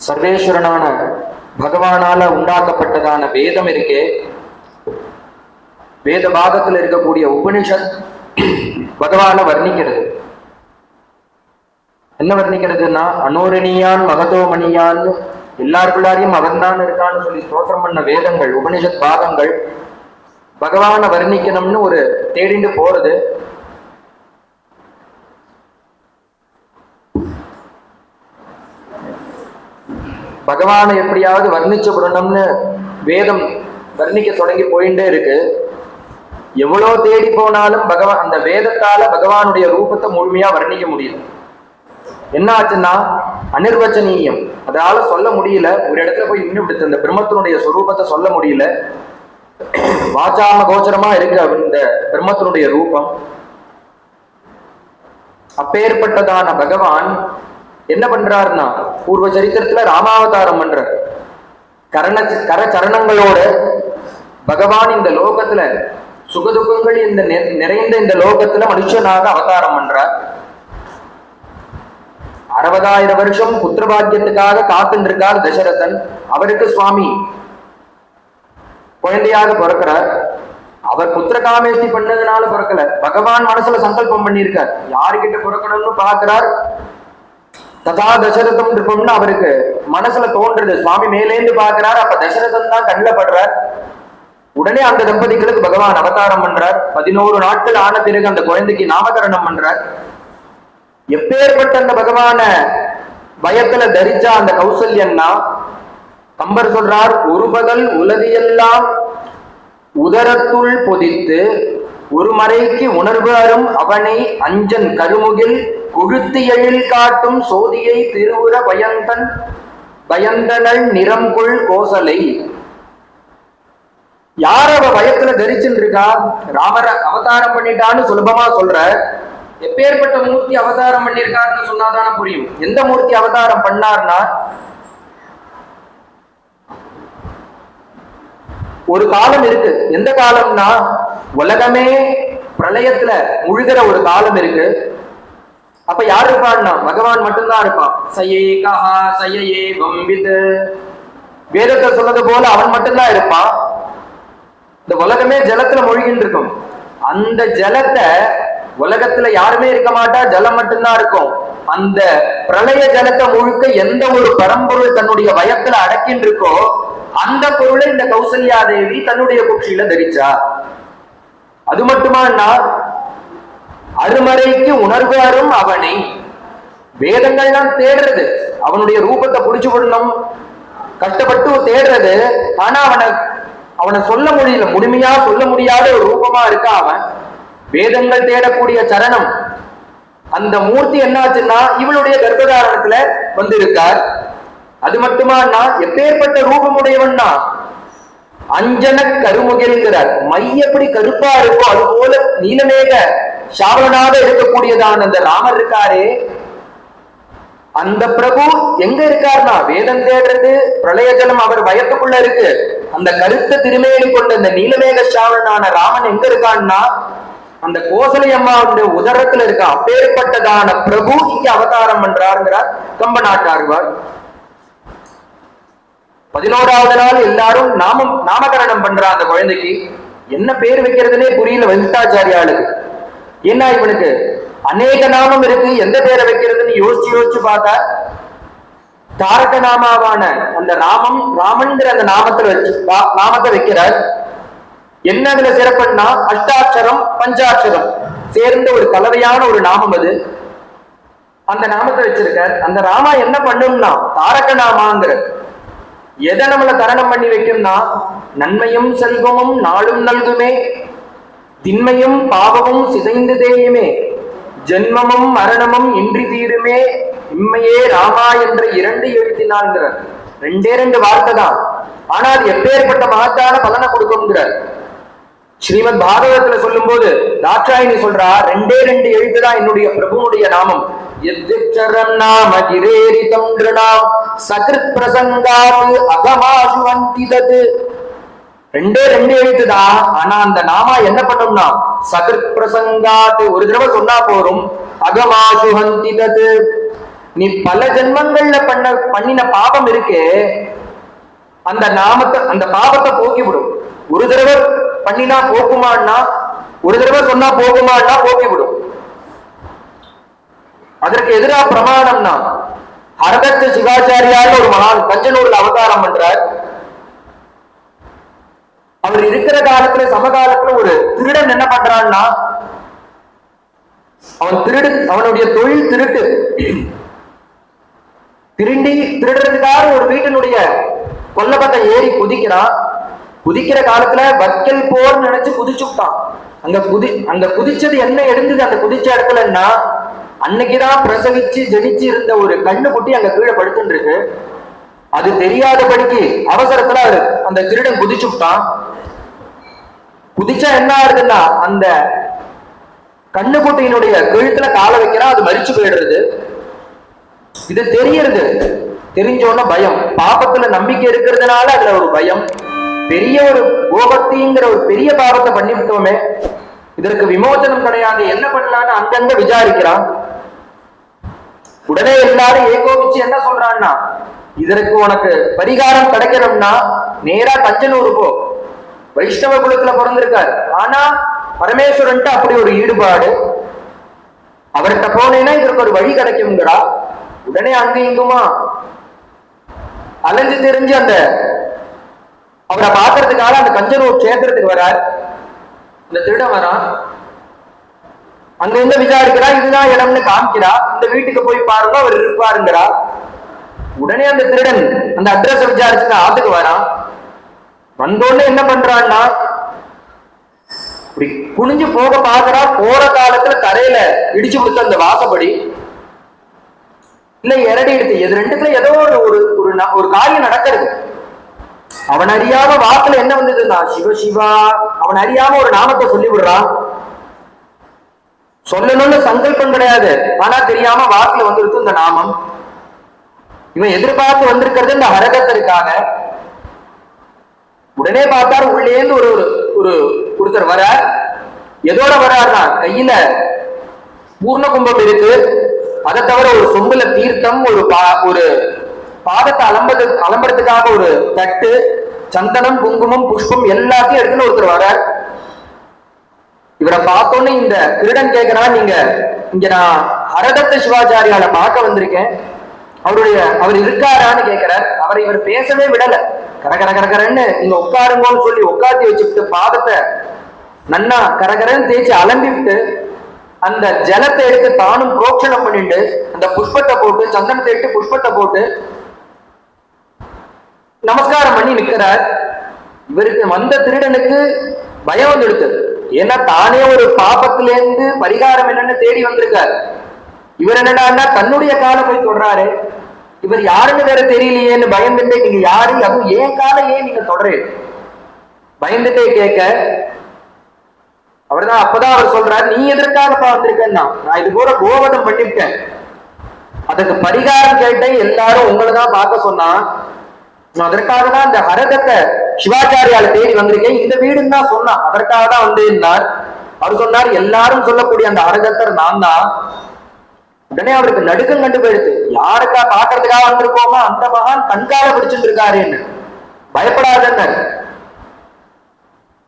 சர்வேஸ்வரனான பகவானால உண்டாக்கப்பட்டதான வேதம் இருக்கே, வேத பாகத்தில் இருக்கக்கூடிய உபனிஷத் பகவான வர்ணிக்கிறது. என்ன வர்ணிக்கிறதுன்னா, அனோரணியான் மகதோமணியான், எல்லாருக்குள்ளாரையும் அவன்தான் இருக்கான்னு சொல்லி ஸ்தோத்திரம் பண்ண வேதங்கள், உபனிஷத் பாகங்கள் பகவான வர்ணிக்கணும்னு ஒரு தேடிண்டு போறது. பகவானை எப்படியாவது வர்ணிச்சு விடணும்னு வேதம் வர்ணிக்க தொடங்கி போயிட்டே இருக்கு. எவ்வளோ தேடி போனாலும் பகவான் அந்த வேதத்தால பகவானுடைய ரூபத்தை முழுமையா வர்ணிக்க முடியல. என்ன ஆச்சுன்னா அனிர்வச்சனீயம், அதால சொல்ல முடியல. ஒரு இடத்துல போய் நின்று விடுத்து அந்த பிரம்மத்தினுடைய சொரூபத்தை சொல்ல முடியல. வாச்சாம கோச்சரமா இருக்கு இந்த பிரம்மத்தினுடைய ரூபம். அப்பேற்பட்டதான பகவான் என்ன பண்றாருன்னா, பூர்வ சரித்திரத்துல ராமாவதாரம் பண்ற கரச்சரணங்களோட பகவான் இந்த லோகத்துல சுகதுக்கங்கள் இந்த நிறைந்த இந்த லோகத்துல மனுஷனாக அவதாரம் பண்றார். 60,000 வருஷம் புத்திரபாக்கியத்துக்காக காத்துட்டு இருக்கார் தசரதன். அவருக்கு சுவாமி குழந்தையாக பிறக்கிறார். அவர் புத்திர காமேஷ்டி பண்ணதுனால பிறக்கல, பகவான் மனசுல சங்கல்பம் பண்ணியிருக்கார் யாருக்கிட்ட பிறக்கணும்னு பாக்குறார். ததா தசரதம் இருப்போம்னு அவருக்கு மனசுல தோன்றது. சுவாமி மேலேந்து பாக்குறார், அப்ப தசரதன் தான் கண்ணில் படுறார். உடனே அந்த தம்பதிகளுக்கு பகவான் அவதாரம் பண்றார். 11 நாட்கள் ஆன பிறகு அந்த குழந்தைக்கு நாமகரணம் பண்றார். எப்பேற்பட்ட அந்த பகவான பயத்துல தரிச்சா அந்த கௌசல்யன்னா, கம்பர் சொல்றார், ஒரு பகல் உலகையெல்லாம் உதரத்துள் பொதித்து ஒரு மறைக்கு உணர்வு அரும் அவனை அஞ்சன் கருமுகில் கொழுத்து எழில் காட்டும் சோதியை திருவுர பயந்தனள் நிறம்கொள் கோசலை. யார் அவ பயத்துல தரிச்சுட்டு இருக்கா? ராமர அவதாரம் பண்ணிட்டான்னு சுலபமா சொல்ற. எப்பேற்பட்ட மூர்த்தி அவதாரம் பண்ணியிருக்காருன்னு சொன்னாதான புரியும். எந்த மூர்த்தி அவதாரம் பண்ணார்னா, ஒரு காலம் இருக்கு. எந்த காலம்னா, உலகமே பிரளயத்துல முழுகிற ஒரு காலம் இருக்கு. அப்ப யார் இருப்பான்னா பகவான் மட்டும்தான் இருப்பான். சயே கஹா சயே வம்பித், வேதத்தை சொன்னது போல அவன் மட்டும்தான் இருப்பான். இந்த உலகமே ஜலத்துல மூழ்கின்னு இருக்கும். அந்த ஜலத்தை உலகத்துல யாருமே இருக்க மாட்டா, ஜலம் மட்டும்தான் இருக்கும். அந்த பிரளய ஜலத்தை முழுக்க எந்த ஒரு பரம்பொருள் தன்னுடைய வயத்துல அடக்கின்னு இருக்கோ அந்த பொருளை இந்த கௌசல்யா தேவி தன்னுடைய குட்சியில தரிச்சா. அது மட்டுமானா, அருமறைக்கு உணர்வு அரும் அவனை, வேதங்கள்லாம் தேடுறது அவனுடைய ரூபத்தை புடிச்சு விடணும் கஷ்டப்பட்டு தேடுறது. ஆனா அவனை சொல்ல முடியல, முழுமையா சொல்ல முடியாத ஒரு ரூபமா இருக்கா அவன். வேதங்கள் தேடக்கூடிய சரணம் அந்த மூர்த்தி என்னாச்சுன்னா இவளுடைய கர்ப்பதாரணத்துல வந்து இருக்கார். அது மட்டுமானா, எப்பேற்பட்ட ரூபமுடையவன்னா அஞ்சன கருமுகில்கிறார். மை எப்படி கருப்பா இருக்கோ அது போல நீலமேக சாவனாக இருக்கக்கூடியதான அந்த ராமர் இருக்காரே, அந்த பிரபு எங்க இருக்காருன்னா வேதம் தேடுறது பிரளய ஜலம் அவர் வயத்துக்குள்ள இருக்கு. அந்த கருத்த திருமேனி கொண்ட அந்த நீலமேக சாவனான ராமன் எங்க இருக்கான்னா அந்த கோசலை அம்மாவுடைய உதரத்துல இருக்கா. அப்பேற்பட்டதான பிரபு இங்க அவதாரம் பண்றாருங்கிறார் கம்ப நாட்டாழ்வார். 11வது நாள் எல்லாரும் நாமகரணம் பண்றா. அந்த குழந்தைக்கு என்ன பேர் வைக்கிறதுனே புரியல வெங்கடாச்சாரியாளுக்கு. ஏன்னா இவனுக்கு அநேக நாமம் இருக்கு, எந்த பேரை வைக்கிறதுன்னு யோசிச்சு பார்த்தா தாரக நாமாவான அந்த ராமன்கிற அந்த நாமத்தை வைக்கிறார். என்ன அதுல சிறப்புன்னா, அஷ்டாட்சரம் பஞ்சாட்சரம் சேர்ந்த ஒரு கலவையான ஒரு நாமம் அது. அந்த நாமத்தை வச்சிருக்கார். அந்த ராமா என்ன பண்ணும்னா தாரக நாமாங்கிற எதை நம்மள தரணம் பண்ணி வைக்கும்னா, நன்மையும் செல்வமும் நாளும் நல்குமே, திண்மையும் பாவமும் சிதைந்து தேயுமே, ஜென்மமும் மரணமும் இன்றி தீருமே, இம்மையே ராமா என்ற 2 எழுத்தினான்கிறார். 2 வார்த்தை தான், ஆனா அது எப்பேற்பட்ட மகத்தான பலனை கொடுக்கும்ங்கிறார். ஸ்ரீமத் பாகவதத்துல சொல்லும் போது தாட்சாயினி சொல்றா, 2 எழுத்து தான் என்னுடைய பிரபுனுடைய நாமம். யத்சரம் நாம கிரேரிதம் த்ருணாம் சக்ருத் பிரசங்காத் அகமாசு வந்திதத். 2 எழுத்து தான், ஆனா அந்த நாமா என்ன பண்ணும்னா சக்ருத் பிரசங்காத் ஒரு தடவை சொன்னா போரும். அகமாசு வந்திதத், நீ பல ஜென்மங்கள்ல பண்ணின பாபம் இருக்கே, அந்த நாமத்தை அந்த பாவத்தை போக்கிவிடும். ஒரு தடவை பண்ணினா போக்குமான்னா, ஒரு தடவை சொன்னா போகுமான்னா போக்கிவிடும். அதற்கு எதிராக பிரமாணம்னா ஹரதத்த சிவாச்சாரியால் ஒரு மகான் கஞ்சனூர்ல அவதாரம் பண்றார். அவர் இருக்கிற காலத்துல சமகாலத்துல ஒரு திருடன் என்ன பண்றான்னா, அவனுடைய தொழில் திருட்டு. திருடுறதுக்காக ஒரு வீட்டினுடைய கொல்லப்பத்தை ஏறி குதிக்கிறான். குதிக்கிற காலத்துல வக்கல் போர் நினைச்சு குதிச்சுட்டான். அங்க குதிச்சது என்ன எடுந்தது அந்த குதிச்ச இடத்துலன்னா, அன்னைக்குதான் பிரசவிச்சு ஜனிச்சு இருந்த ஒரு கண்ணு குட்டி அங்க கீழே படுத்துட்டு இருக்கு. அது தெரியாதபடிக்கு அவசரத்துல அந்த திருடன் குதிச்சுட்டான். குதிச்சா என்ன ஆகுதுன்னா, அந்த கண்ணுக்குட்டியினுடைய கழுத்துல கால வைக்கிறான், அது மரிச்சு போயிடுறது. இது தெரியறது. தெரிஞ்சோன்னா பயம், பாபத்துல நம்பிக்கை இருக்கிறதுனால அதுல ஒரு பயம். பெரிய ஒரு கோபத்திங்கிற ஒரு பெரிய பாவத்தை பண்ணிவிட்டோமே, இதற்கு விமோசனம் கிடையாது, என்ன பண்ணலான்னு அங்கங்க விசாரிக்கிறான். உடனே எல்லாரும் ஏகோபிச்சு என்ன சொல்றான்னா, இதற்கு உனக்கு பரிகாரம் கிடைக்கணும்னா நேரா தஞ்சனூர் போ. வைஷ்ணவ குலத்துல பிறந்திருக்காரு, ஆனா பரமேஸ்வரன்ட்டு அப்படி ஒரு ஈடுபாடு. அவர்கிட்ட போனேன்னா இதற்கு ஒரு வழி கிடைக்கும்ங்கிறா. உடனே அங்க இங்குமா அலைஞ்சு தெரிஞ்சு அந்த அவரை பாக்குறதுக்காக அந்த கஞ்சனூர் கஷேத்திரத்துக்கு வரார். இந்த திருடன் வரான். அங்க இருந்து விசாரிக்கிறா, இதுதான் இடம்னு காமிக்கிறா. இந்த வீட்டுக்கு போய் பாருங்க, அவர் இருப்பாருங்கிறா. உடனே அந்த திருடன் அந்த அட்ரஸ் விசாரிச்சு ஆத்துக்கு வரான். வந்தோடனே என்ன பண்றான்னா, குனிஞ்சு போக பாக்குறா. போற காலத்துல தரையில இடிச்சு கொடுத்த அந்த வாசப்படி இல்ல இரடி எடுத்து, எது ரெண்டுத்துல ஏதோ ஒரு காரியம் நடக்கிறது. அவன் அறியாம வாக்குல என்ன வந்ததுன்னா சிவ சிவா. அவன் அறியாம ஒரு நாமத்தை சொல்லி விடுறான். சொல்லணும்னு சங்கல்பம் கிடையாது, ஆனா தெரியாம வாக்குல வந்துருக்கு இந்த நாமம். இவன் எதிர்பார்த்து வந்திருக்கிறது இந்த ஹரகத்திற்காக. உடனே பார்த்தாரு, உள்ளேந்து ஒருத்தர் வர. எதோட வர்றாருன்னா, கையில பூர்ண கும்பம் இருக்கு. அதை தவிர ஒரு சொம்புல தீர்த்தம், ஒரு பாதத்தை அலம்புறதுக்காக ஒரு தட்டு, சந்தனம், குங்குமம், புஷ்பம் எல்லாத்தையும் எடுத்துன்னு ஒருத்தர் வர. இவரை பார்த்தோன்னு இந்த திருடன் கேட்கிறான், நீங்க இங்க நான் ஹரதத்த சிவாச்சாரியால பார்க்க வந்திருக்கேன், அவர் இருக்காரான்னு கேட்கிறார். அவரை இவர் பேசவே விடல. கரகரன்னு இங்க உட்காருங்கன்னு சொல்லி உட்காத்தி வச்சுட்டு பாதத்தை நன்னா கரகரன்னு தேய்ச்சி அலம்பி விட்டு அந்த ஜலத்தை எடுத்து தானும் புரோக்ஷணம் பண்ணிட்டு அந்த புஷ்பத்தை போட்டு, சந்தனத்தை எடுத்து புஷ்பத்தை போட்டு நமஸ்காரம் பண்ணி நிற்கிறார். இவருக்கு வந்த திருடனுக்கு பயம் வந்து எடுத்தது. ஏன்னா தானே ஒரு பாபத்திலேருந்து பரிகாரம் என்னன்னு தேடி வந்திருக்காரு. இவர் என்னடான்னா தன்னுடைய காலை போய் தொடராரு. இவர் யாருன்னு வேற தெரியலையேன்னு பயந்துட்டே, நீங்க யாரு, அதுவும் ஏன் காலை ஏன் நீங்க தொடரே பயந்துட்டே கேட்க, அவர்தான் அப்பதான் அவர் சொல்றாரு, நீ எதற்காகப்பா வந்திருக்கேன்னா, நான் இது போல கோவதம் பண்ணிவிட்டேன், அதுக்கு பரிகாரம் கேட்டேன், எல்லாரும் உங்களை தான் பார்க்க சொன்னா, அதற்காக தான் இந்த ஹரதத்தை சிவாச்சாரியால தேடி வந்திருக்கேன், இந்த வீடுன்னு தான் சொன்னான், அதற்காக தான் வந்திருந்தார். அவர் சொன்னார், எல்லாரும் சொல்லக்கூடிய அந்த ஹரதத்தர் நான் தான். உடனே அவருக்கு நடுக்கம் கண்டு போயிடுது. யாருக்கா பாக்குறதுக்காக வந்திருக்கோமா, அந்த மகான் கண்கால பிடிச்சிட்டு இருக்காருன்னு. பயப்படாதன்னு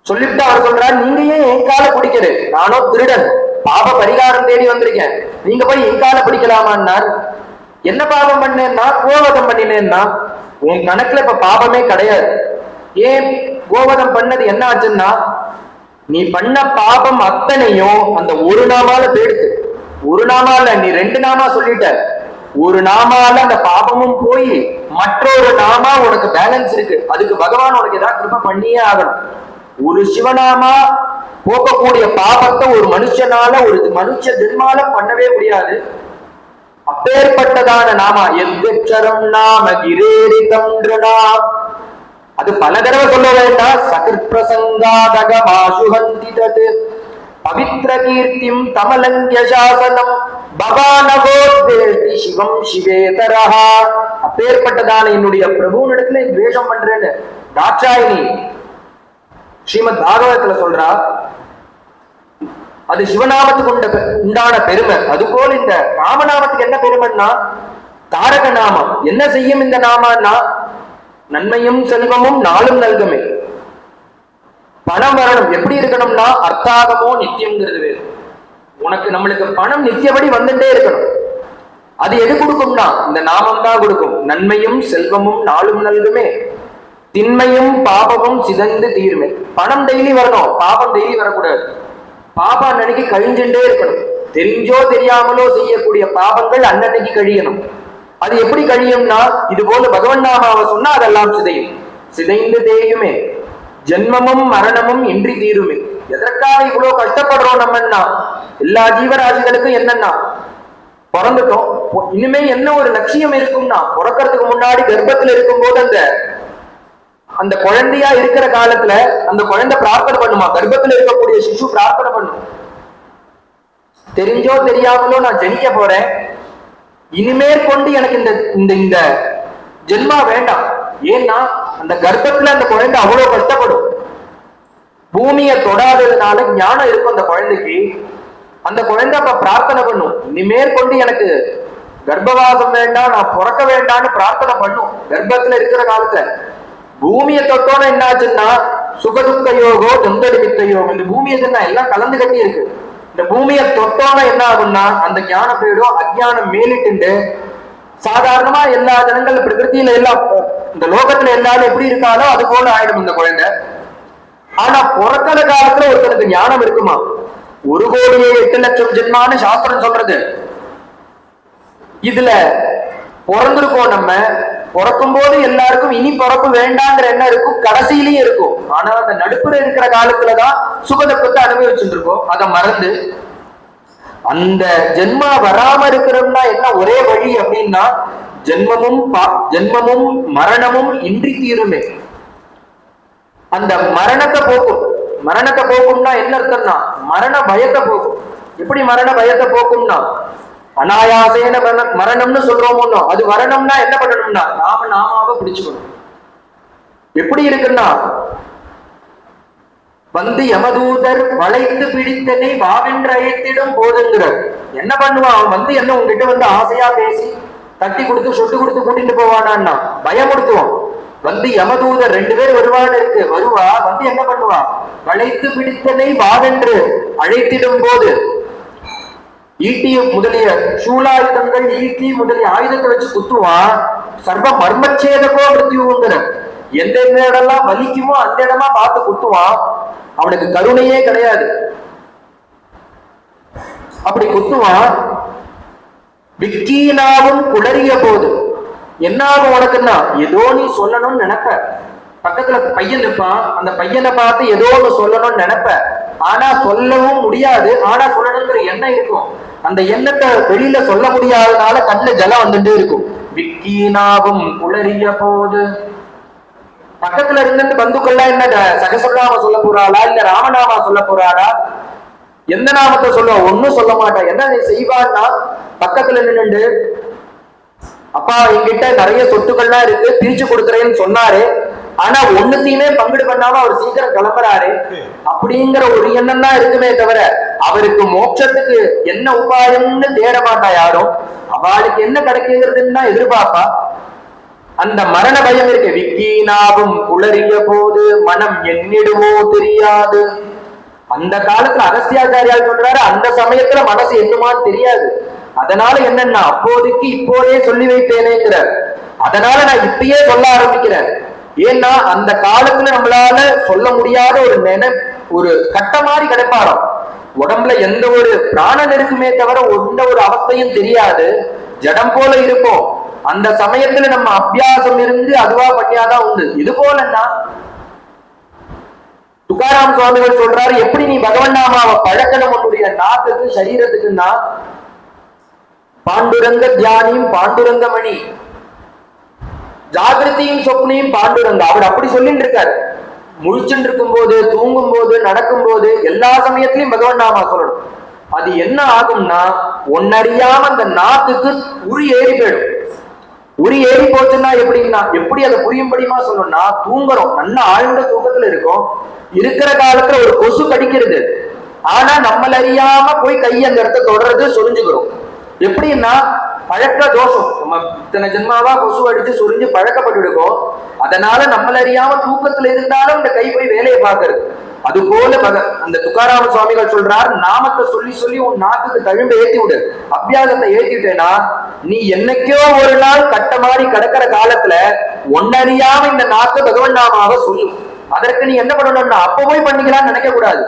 சொல்லிட்டு அவர் சொல்றாரு, நீங்க ஏன் என் கால பிடிக்கிறது, நானோ திருடன், பாப பரிகாரம் தேடி வந்திருக்கேன், நீங்க போய் என் கால பிடிக்கலாமான்னார். என்ன பாபம் பண்ணேன்னா, கோவதம் பண்ணினேன்னா, உன் கணக்குல இப்ப பாபமே கிடையாது. ஏன் கோவதம் பண்ணது என்ன ஆச்சுன்னா, நீ பண்ண பாபம் அத்தனையும் அந்த ஒரு நாமால போயிடுது. ஒரு நாமால நீ 2 நாமா சொல்லிட்ட, ஒரு நாமால அந்த பாபமும் போய் மற்றொரு நாமா உனக்கு பேலன்ஸ் இருக்கு. அதுக்கு பகவான் உனக்கு ஏதாவது கிருபை பண்ணியே ஆகணும். ஒரு சிவநாமா போக்கக்கூடிய பாபத்தை ஒரு மனுஷனால, ஒரு மனுஷ ஜென்மால பண்ணவே முடியாது. அப்பேற்பட்டதான நாமா எத்வச்சரம் நாம கிரேரிதம் நிருணாம். அது பல தடவை சொல்ல வேண்டாம். சகிர் பிரசங்காதகமாசுஹந்தி தத் பவித்ர கீர்த்திம் தமலங்கிய சாசனம் பவானகோத்வேதி சிவம் சிவேதரஹா. அப்பேற்பட்டதான என்னுடைய பிரபுனிடத்துல துவேஷம் பண்றேன்னு தாட்சாயினி ஸ்ரீமத் பாகவதத்துல சொல்றா. அது சிவநாமத்துக்கு உண்டான பெருமை. அதுபோல இந்த ராமநாமத்துக்கு என்ன பெருமைன்னா, தாரக நாமம். என்ன செய்யும் இந்த நாமன்னா, நன்மையும் செல்வமும் நாளும் நல்குமே. பணம் வரணும், எப்படி இருக்கணும்னா அர்த்தாகமோ நித்தியம்ங்கிறது வேறு. உனக்கு நம்மளுக்கு பணம் நித்தியபடி வந்துட்டே இருக்கணும். அது எது கொடுக்கும்னா இந்த நாமம் தான் கொடுக்கும். நன்மையும் செல்வமும் நாளும் நல்குமே, திண்மையும் பாபமும் சிதைந்து தீருமே. பணம் டெய்லி வரணும், பாபம் டெய்லி வரக்கூடாது. பாபம் அன்னன்னைக்கு கழிஞ்சுட்டே இருக்கணும். தெரிஞ்சோ தெரியாமலோ செய்யக்கூடிய பாபங்கள் அன்னன்னைக்கு கழியணும். அது எப்படி கழியும்னா, இது போல பகவன் நாமாவை சொன்னா அதெல்லாம் சிதையும். சிதைந்து தேயுமே, ஜென்மமும் மரணமும் இன்றி தீருமே. எதற்காக இவ்வளவு கஷ்டப்படுறோம் நம்மன்னா, எல்லா ஜீவராசிகளுக்கும் என்னன்னா, பிறந்துட்டோம், இனிமே என்ன ஒரு லட்சியம் இருக்கும்னா, பிறக்கிறதுக்கு முன்னாடி கர்ப்பத்துல இருக்கும் போது அந்த குழந்தையா இருக்கிற காலத்துல அந்த குழந்தை பிரார்த்தனை பண்ணுமா, கர்ப்பத்துல இருக்கக்கூடிய சிசு பிரார்த்தனை பண்ணும், தெரிஞ்சோ தெரியாமலோ நான் ஜெனிக்க போறேன், இனிமேல் கொண்டு எனக்கு இந்த இந்த ஜென்மா வேண்டாம். ஏன்னா அந்த கர்ப்பத்துல அந்த குழந்தை அவ்வளவு கஷ்டப்படும். பூமியை தொடாததுனால ஞானம் இருக்கும் அந்த குழந்தைக்கு. அந்த குழந்தை அப்ப பிரார்த்தனை பண்ணும், இனிமேல் கொண்டு எனக்கு கர்ப்பவாசம் வேண்டாம், நான் பிறக்க வேண்டாம்னு பிரார்த்தனை பண்ணும். கர்ப்பத்துல இருக்கிற காலத்துல பூமியை தொட்டோன்னு என்ன ஆச்சுன்னா, சுகதுக்க யோகோ தொந்தடிமித்த யோகம். இந்த பூமியை எல்லாம் கலந்து கட்டி இருக்கு. இந்த பூமியை தொட்டோன்னு என்ன ஆகும்னா அந்த ஞானம் போயிடும், அஜ்ஞானம் மேலிட்டு சாதாரணமா எல்லா ஜனங்கள் பிரகிருத்தியில எல்லாம் இந்த லோகத்துல எல்லாரும் எப்படி இருக்காலோ அது போல ஆயிடும் இந்த குழந்தை. ஆனா பிறக்கிற காலத்துல ஒருத்தனுக்கு ஞானம் இருக்குமா, 1,08,00,000 ஜென்மான்னு சாஸ்திரம் சொல்றது. இதுல பிறந்திருக்கோம் நம்ம, பிறக்கும் போது எல்லாருக்கும் இனி பிறப்பு வேண்டாங்கிற எண்ணம் இருக்கும், கடைசியிலயும் இருக்கும். ஆனா அந்த நடுப்புற இருக்கிற காலத்துலதான் சுகதுக்கத்தை அனுபவிச்சுட்டு இருக்கோம். அதை மறந்து அந்த ஜென்மா வராம இருக்கிறோம்னா என்ன ஒரே வழி அப்படின்னா, ஜென்மமும் மரணமும் இன்றி தீருமே. அந்த மரணத்தை போக்கும். மரணத்தை போக்கும்னா என்ன அர்த்தம்னா, மரண பயத்தை போக்கும். எப்படி மரண பயத்தை போக்கும்னா, அனாயாசேன மரணம்னு சொல்றோமோ, அது வரணும்னா என்ன பண்ணணும்னா நாமாவை பிடிச்சுக்கணும். எப்படி இருக்குன்னா, வந்து யமதூதர் வளைத்து பிடித்தனை வாவென்று அழைத்திடும் போதுங்கிறார். என்ன பண்ணுவான் அவன், வந்து என்ன உங்ககிட்ட வந்து ஆசையா பேசி தட்டி கொடுத்து சொட்டு கொடுத்து கூட்டிட்டு போவானா, பயமுடுத்துவான். வந்து யமதூதர் 2 பேர் வருவான்னு இருக்கு, வருவா, வந்து என்ன பண்ணுவா, வளைத்து பிடித்தனை வாவென்று அழைத்திடும் போது ஈட்டி முதலிய சூலாயுதங்கள், ஈட்டி முதலிய ஆயுதத்தை வச்சு குத்துவான். சர்வ மர்மச்சேதகோ மிருத்யுங்கிற, எந்த இடம்லாம் வலிக்குமோ அந்த இடமா பார்த்து குத்துவான். அவனுக்கு கருணையே கிடையாது, அப்படி குத்துவான். விக்கீனாவும் குளறிய போது என்ன ஆகும் உனக்குன்னா, ஏதோ நீ சொல்லணும்னு நினைப்ப, பக்கத்துல பையன் நிற்பான், அந்த பையனை பார்த்து ஏதோ ஒன்று சொல்லணும்னு நினைப்ப, ஆனா சொல்லவும் முடியாது. ஆனா சொல்லணுங்கிற எண்ணம் இருக்கும், அந்த எண்ணத்தை வெளியில சொல்ல முடியாதனால கண்ணுல ஜலம் வந்துட்டே இருக்கும். விக்கீனாவும் குளறிய போது, பக்கத்துல இருந்து பந்துக்கள்லாம் என்ன சகசரநாம சொல்ல போறாளா இல்ல ராமநாமா சொல்ல போறாளா, எந்த நாமத்தை சொல்லுவா, ஒன்னும் சொல்ல மாட்டா. என்ன செய்வான்னா, பக்கத்துல நின்று அப்பா என்கிட்ட நிறைய சொத்துக்கள்லாம் இருக்கு, பிரிச்சு கொடுக்குறேன்னு சொன்னாரு, ஆனா ஒண்ணுத்தையுமே பங்கிடு பண்ணாம அவர் சீக்கிரம் கிளம்புறாரு அப்படிங்கிற ஒரு எண்ணம் தான் இருக்குமே தவிர, அவருக்கு மோட்சத்துக்கு என்ன உபாயம்னு தேட மாட்டா யாரும். அவளுக்கு என்ன கிடைக்குங்கிறதுன்னு தான் எதிர்பார்ப்பா. அந்த மரண பயம் இருக்கு. விக்கீனாவும் குளறிய போது மனம் எண்ணிடுமோ தெரியாது. அந்த காலத்துல அகஸ்தியாச்சாரியால் சொல்றாரு, அந்த சமயத்துல மனசு என்னமான்னு தெரியாது. அதனால என்னன்னா, அப்போதைக்கு இப்போதே சொல்லி வைப்பேனேங்கிறார். அதனால நான் இப்பயே சொல்ல ஆரம்பிக்கிறேன். ஏன்னா அந்த காலத்துல நம்மளால சொல்ல முடியாத ஒரு கட்ட மாதிரி கிடைப்பாராம். உடம்புல எந்த ஒரு பிராணன் இருக்குமே தவிர எந்த ஒரு அவஸ்தையும் தெரியாது, ஜடம் போல இருப்போம். அந்த சமயத்துல நம்ம அபியாசம் இருந்து அதுவா பண்ணியாதான் உண்டு. இது போலன்னா துக்காராம் சுவாமிகள் சொல்றாரு, எப்படி நீ பகவன் நாமாவை பழக்கணும் உன்னுடைய நாக்குக்கு சரீரத்துக்குன்னா, பாண்டுரங்க தியானியும் பாண்டுரங்க மணி, ஜாகிரதையும் சொப்னையும் பாண்டுரங்க. அவர் அப்படி சொல்லிட்டு இருக்காரு. முழிச்சுட்டு இருக்கும் போது, தூங்கும் போது, நடக்கும் போது, எல்லா சமயத்திலையும் பகவன் நாமா சொல்லணும். அது என்ன ஆகும்னா, ஒன்னறியாம அந்த நாக்குக்கு உரி ஏறி போயிடும். உரி ஏறி போச்சுன்னா எப்படின்னா, எப்படி அதை புரியும்படியுமா சொல்லணும்னா, தூங்குறோம், நல்ல ஆழ்ந்த தூக்கத்துல இருக்கும், இருக்கிற காலத்துல ஒரு கொசு கடிக்கிறது, ஆனா நம்மள அறியாம போய் கை அந்த இடத்த தொடர்றது, சொரிஞ்சுக்கிறோம். எப்படின்னா பழக்க தோஷம். நம்ம இத்தனை ஜென்மாவா கொசு அடிச்சு சுரிஞ்சு பழக்கப்பட்டு இருக்கோம். அதனால நம்மள அறியாம தூக்கத்துல இருந்தாலும் இந்த கை போய் வேலையை பார்க்கறது. அது போல அந்த துக்காராம சுவாமிகள் சொல்றார், நாமத்தை சொல்லி சொல்லி உன் நாக்குக்கு தழும்பு ஏத்தி விடு. அபியாசத்தை ஏத்திட்டேன்னா நீ என்னைக்கோ ஒரு நாள் கட்ட மாதிரி கிடக்கிற காலத்துல ஒன்னறியாம இந்த நாக்கு பகவன் நாமாவை சொல்லும். அதற்கு நீ என்ன பண்ணணும்னா அப்ப போய் பண்ணிக்கலாம்னு நினைக்க கூடாது.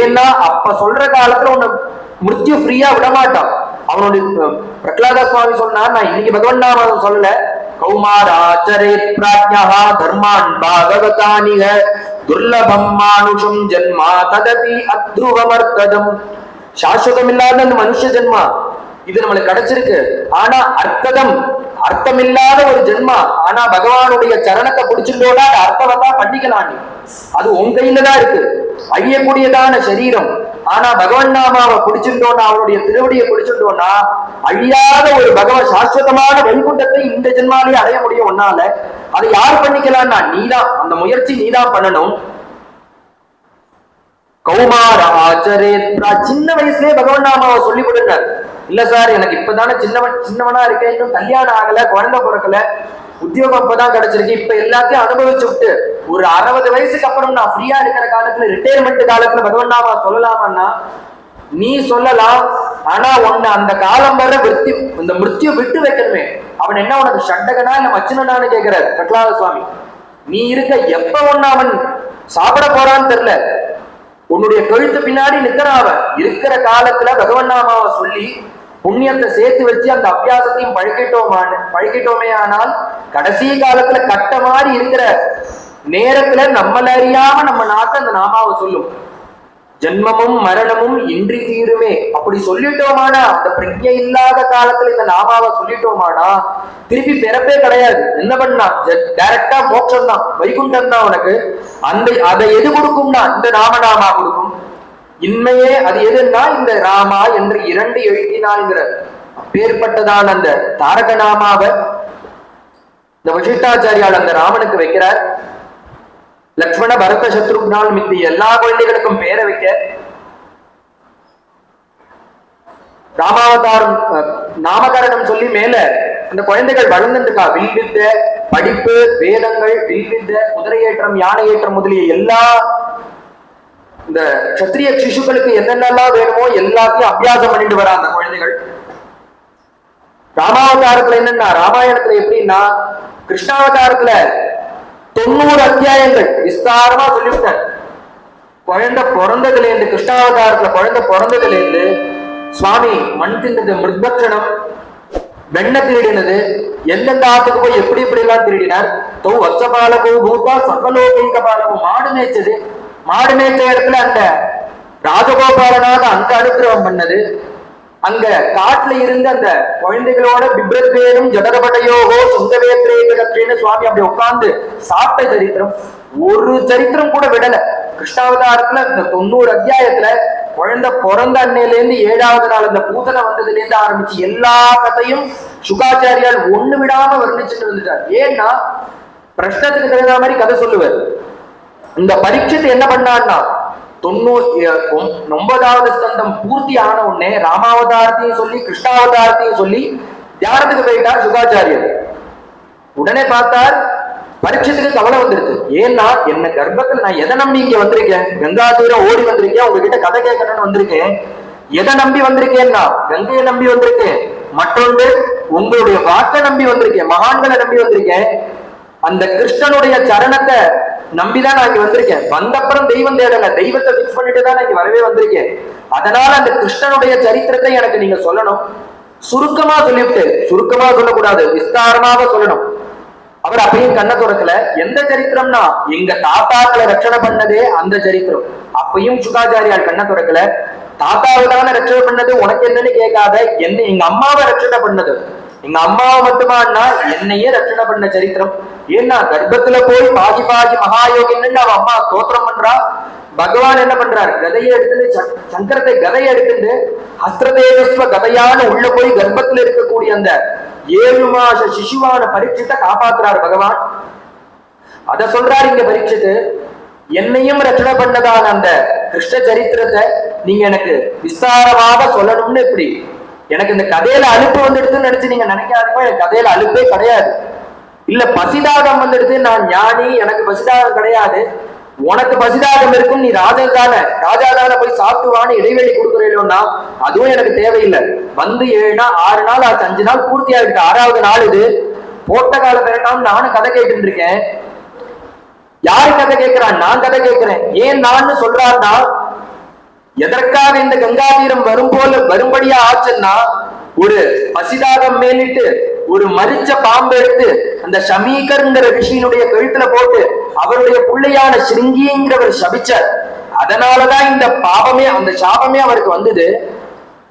ஏன்னா அப்ப சொல்ற காலத்துல உன்னை மிருத்யு ஃப்ரீயா விடமாட்டான். அவனுடைய பிரகலாத சுவாமி சொன்னார், நான் இன்னைக்கு பகவன் நாம சொல்லல, கௌமாராச்சரேத் பிராஜ்ஞா தர்மான் பாகவதானிக துர்லபம் மானுஷம் ஜன்மா ததபி அத்ருவமர்த்ததம். சாஸ்வதம் இல்லாத அந்த மனுஷ ஜென்மா இது நம்மளுக்கு கிடைச்சிருக்கு. ஆனா அர்த்தமில்லாத ஒரு ஜென்மா. ஆனா பகவானுடைய சரணத்தை பிடிச்சிருந்தோம்னா அது அர்த்தவத்தா பண்ணிக்கலாம். அது உன் கையில தான் இருக்கு. அழியக்கூடியதான சரீரம். ஆனா பகவன் நாமாவை பிடிச்சிருந்தோம்னா, அவருடைய திருவடியை பிடிச்சிருந்தோம்னா அழியாத ஒரு பகவன் சாஸ்வதமான வைகுண்டத்தை இந்த ஜென்மாலேயே அடைய முடியும் ஒன்னால. அதை யார் பண்ணிக்கலாம்னா நீதான். அந்த முயற்சி நீதான் பண்ணணும். கௌமார ஆச்சரேத்ரா, சின்ன வயசுலயே பகவன் நாமாவை சொல்லி கொடுத்தார். இல்ல சார் எனக்கு இப்பதானே சின்னவனா இருக்கேன், இன்னும் கல்யாணம் ஆகல, குழந்தை பிறக்கல, உத்தியோகம் இப்பதான் கிடைச்சிருக்கு, இப்ப எல்லாத்தையும் அனுபவிச்சு விட்டு ஒரு 60 வயசுக்கு அப்புறம் நான் ஃப்ரீயா இருக்கிற காலத்துல, ரிட்டையர்மெண்ட் காலத்துல பகவன் நாமா சொல்லலாமன்னா நீ சொல்லலாம். ஆனா உன்னை அந்த காலம் வர இந்த மிருத்யு விட்டு வைக்கணுமே. அவன் என்ன உனக்கு ஷண்டகனா இல்ல மச்சினனான்னு கேட்கிறார் பிரகலாத சுவாமி. நீ இருக்க எப்ப ஒன்னு அவன் சாப்பிட போறான்னு தெரியல. உன்னுடைய கழுத்து பின்னாடி நிற்கிறான். அவன் இருக்கிற காலத்துல பகவன் நாமாவை சொல்லி புண்ணியத்தை சேர்த்து வச்சு அந்த அபியாசத்தையும் பழகிட்டோமே ஆனால் கடைசி காலத்துல கட்ட மாதிரி இருக்கிற நேரத்துல நம்மள அறியாம நம்ம நாட்டை அந்த நாமாவை சொல்லும். ஜென்மமும் மரணமும் இன்றி தீருமே அப்படி சொல்லிட்டோமானா, அந்த பிரஜை இல்லாத காலத்துல இந்த நாமாவை சொல்லிட்டோமானா திருப்பி பிறப்பே கிடையாது. என்ன பண்ணா டைரக்டா மோட்சம் தான், வைகுண்டம் தான் உனக்கு. அதை எது கொடுக்கும்னா இந்த ராமநாமா கொடுக்கும். இன்மையே அது எதுன்னா இந்த ராமா என்று 2 எழுதினாங்கிற பேர்பட்டதான் அந்த தாரக நாமாவை இந்த வசிஷ்டாச்சாரியால் அந்த ராமனுக்கு வைக்கிறார். லக்ஷ்மண பரத சத்ருக்னால் மித்தி எல்லா குழந்தைகளுக்கும் பேரை வைக்க ராமாவதாரம் நாமகரணம் சொல்லி மேல அந்த குழந்தைகள் வளர்ந்துருக்கா. வில்வித்த படிப்பு, வேதங்கள், வில்வித்த, குதிரையேற்றம், யானை ஏற்றம் முதலிய எல்லா இந்த கத்திரிய சிசுக்களுக்கு என்னென்னலாம் வேணுமோ எல்லாத்தையும் அபியாசம் பண்ணிட்டு வர அந்த குழந்தைகள். ராமாவதாரத்துல என்னன்னா, ராமாயணத்துல எப்படின்னா கிருஷ்ணாவதாரத்துல 90 அத்தியாயங்கள் விஸ்தாரமா சொல்லிவிட்டார். குழந்தை பிறந்ததுல இருந்து, கிருஷ்ணாவதாரத்துல குழந்தை பிறந்ததுல இருந்து சுவாமி மண் தின்னது, மிருத்பக்ஷணம், வெண்ணை திருடினது, எந்தெந்த ஆத்துக்கு போய் எப்படி எப்படி எல்லாம் திருடினார். தௌ வத்சபாலகோ பூதா சர்வலோகைக பாலகோ, மாடு மேய்ச்சது, மாடு மேய்ச்ச இடத்துல அந்த ராஜகோபாலனாக அங்க அனுகிரகம் பண்ணது. அங்க காட்டுல இருந்து அந்த குழந்தைகளோட பிப்ரத்வேரும் ஜடரபடையோகோ சுந்தவேத்ரேன்னு சுவாமி அப்படி உட்கார்ந்து சாப்பிட்ட சரித்திரம் ஒரு சரித்திரம் கூட விடல. கிருஷ்ணாவதாரத்துல இந்த 90 அத்தியாயத்துல குழந்தை பிறந்த அன்னையில இருந்து 7வது நாள் அந்த பூதனை வந்ததுல இருந்து ஆரம்பிச்சு எல்லா கதையும் சுகாச்சாரியால் ஒண்ணு விடாம வர்ணிச்சுட்டு இருந்துட்டார். ஏன்னா பிரஷ்னத்துக்கு தகுந்த மாதிரி கதை சொல்லுவார். இந்த பரீட்சத்தை என்ன பண்ணான்னா 9வது ஸ்கந்தம் பூர்த்தி ஆன உடனே ராமாவதாரத்தையும் சொல்லி கிருஷ்ணாவதாரத்தையும் சொல்லி தியானத்துக்கு போயிட்டார் சுகாச்சாரியர். உடனே பார்த்தார் பரீட்சத்துக்கு கவலை வந்துருக்கு. ஏன்னா என்ன கர்ப்பத்துல நான் எதை நம்பி இங்க வந்திருக்கேன், கங்கா தீரம் ஓடி வந்திருக்கேன், உங்ககிட்ட கதை கேட்கணும்னு வந்திருக்கேன். எதை நம்பி வந்திருக்கேன்னா கங்கையை நம்பி வந்திருக்கேன், மற்றொன்று உங்களுடைய வாக்கை நம்பி வந்திருக்கேன், மகான்களை நம்பி வந்திருக்கேன். அந்த கிருஷ்ணனுடைய சரணத்தை நம்பிதான் நான் இங்க வந்திருக்கேன். வந்தப்புறம் தெய்வம் தேடல, தெய்வத்தை பிக்ஸ் பண்ணிட்டு தான் நான் இங்க வரவே வந்திருக்கேன். அதனால அந்த கிருஷ்ணனுடைய சரித்திரத்தை எனக்கு நீங்க சொல்லணும். சுருக்கமா சொல்லிவிட்டு, சுருக்கமா சொல்லக்கூடாது, விஸ்தாரமாக சொல்லணும். அவர் அப்பயும் கண்ண துறக்கல. எந்த சரித்திரம்னா எங்க தாத்தாக்களை ரட்சணை பண்ணதே அந்த சரித்திரம். அப்பயும் சுகாச்சாரியால் கண்ண துறக்கல. தாத்தாவுதான ரட்சணை பண்ணது, உனக்கு என்னன்னு கேட்காத, என்ன எங்க அம்மாவை ரட்சணை பண்ணது, எங்க அம்மாவை மட்டுமானா என்னையே ரட்சணை பண்ண சரித்திரம். ஏன்னா கர்ப்பத்துல போய் பாகி பாகி மகாயோகின்னு அவன் அம்மா ஸ்தோத்திரம் பண்றா. பகவான் என்ன பண்றாரு, கதையை எடுத்துட்டு சங்கரத்தை கதையை எடுத்துட்டு அஸ்திரதேவஸ்வ கதையான உள்ள போய் கர்ப்பத்துல இருக்கக்கூடிய அந்த 7 மாச சிசுவான பரீட்சித்தை காப்பாத்துறாரு பகவான். அத சொல்றாரு இங்க பரீட்சித்து. என்னையும் ரச்சனை பண்ணதான அந்த கிருஷ்ண சரித்திரத்தை நீங்க எனக்கு விஸ்தாரமாக சொல்லணும்னு இப்படி எனக்கு இந்த கதையில அலுப்பு வந்துடுதுன்னு நினைச்சு நீங்க நினைக்காதீங்க, எனக்கு கதையில அலுப்பே கிடையாது. இல்ல பசிதாகம் வந்துடுது, நான் ஞானி, எனக்கு பசிதாகம் கிடையாது. உனக்கு பசிதாகம் இருக்கும், நீ ராஜா தானே போய் சாப்பிட்டுவான்னு இடைவெளி கொடுக்குறீங்கன்னா அதுவும் எனக்கு தேவையில்லை. வந்து 7 நாள் 6 நாள் ஆச்சு, 5 நாள் பூர்த்தி ஆகிட்டு, 6வது நாள் இது. போட்ட கால பிறட்டான்னு நானும் கதை கேட்டு இருக்கேன். யாரு கதை கேட்கிறான்? நான் கதை கேட்கிறேன். ஏன் நான் சொல்றான்னா, எதற்காக இந்த கங்கா தீரம் வரும்படியா ஆச்சுன்னா, ஒரு பசிதாகம் மேலிட்டு ஒரு மரிச்ச பாம்பு எடுத்து அந்த ஷமீகர்ங்கிற ரிஷியினுடைய கழுத்துல போட்டு அவருடைய பிள்ளையான சிருங்கிங்கிறவர் சபிச்சார். அதனாலதான் இந்த பாவமே, அந்த சாபமே அவருக்கு வந்தது.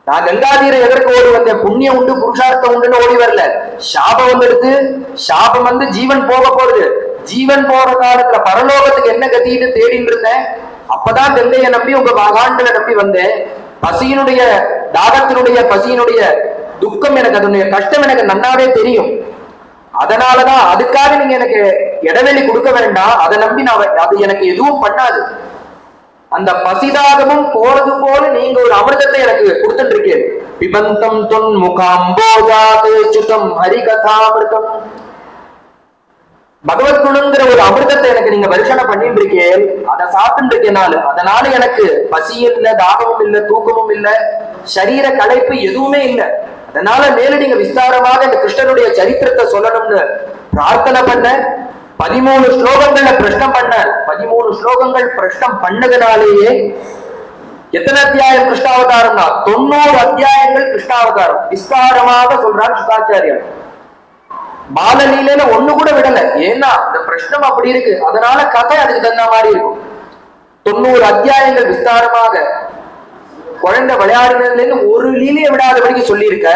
நான் கங்காதீரை எதற்கு ஓடி வந்தேன்? புண்ணியம் உண்டு புருஷார்த்தம் உண்டுன்னு ஓடி வரல. சாபம் வந்துடுது. சாபம் வந்து ஜீவன் போக போறது. ஜீவன் போற காலத்துல பரலோகத்துக்கு என்ன கத்திட்டு தேடிட்டு இருந்தேன். அப்பதான் கங்கையை நம்பி உங்க மகான்களை நம்பி வந்தேன். பசியினுடைய தாகத்தினுடைய பசியினுடைய துக்கம் எனக்கு, அதனுடைய கஷ்டம் எனக்கு நன்னாவே தெரியும். அதனாலதான் அதுக்காக நீங்க எனக்கு இடைவெளி கொடுக்க வேண்டாம். அதை நம்பி நான் அது எனக்கு எதுவும் பண்ணாது. அந்த பசிதாகமும் போறது போல நீங்க ஒரு அமிர்தத்தை எனக்கு கொடுத்துட்டு இருக்கேன். பிபந்தம் தொன் முகாம்போஜாது சுதம் ஹரிகதாமிருதம், பகவத் குணங்கிற ஒரு அமிர்தத்தை எனக்கு நீங்க வருஷனை பண்ணிட்டு இருக்கேன். அதை சாப்பிட்டு இருக்கேனால அதனால எனக்கு பசியும் இல்லை, தாகமும் இல்லை, தூக்கமும் இல்லை, சரீர களைப்பு எதுவுமே இல்லை. அதனால மேல நீங்க விஸ்தாரமாக இந்த கிருஷ்ணனுடைய சரித்திரத்தை சொல்லணும்னு பிரார்த்தனை பண்ண. 13 ஸ்லோகங்கள்ல பிரஷ்னம் பண்ண. 13 ஸ்லோகங்கள் பிரஷ்னம் பண்ணதுனாலேயே எத்தனை அத்தியாயம் கிருஷ்ணாவதாரம்னா 90 அத்தியாயங்கள் கிருஷ்ணாவதாரம் விஸ்தாரமாக சொல்றார் சுகாச்சாரியர். பாலலீலையில ஒண்ணு கூட விடல. ஏன்னா இந்த பிரஷ்னம் அப்படி இருக்கு, அதனால கதை அதுக்கு தகுந்த மாதிரி இருக்கும். 90 அத்தியாயங்கள் விஸ்தாரமாக குழந்தை விளையாடுனதுல இருந்து ஒரு லீலையை விடாதபடிக்கு சொல்லி இருக்க.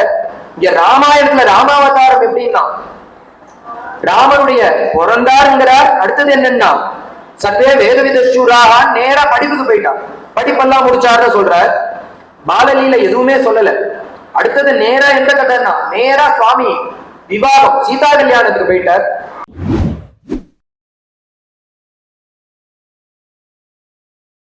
இங்க ராமாயணத்துல ராமாவதாரம் எப்படின்னா, ராமனுடைய பிறந்தாருங்கிறார். அடுத்தது என்னன்னா, சற்றே வேதவிதூராக நேரா படிப்புக்கு போயிட்டான். படிப்பெல்லாம் முடிச்சாருன்னு சொல்றார். பாலலீல எதுவுமே சொல்லல. அடுத்தது நேரா எந்த கதைன்னா, நேரா சுவாமி விவாகம் சீதா கல்யாணத்துக்கு போயிட்டார்.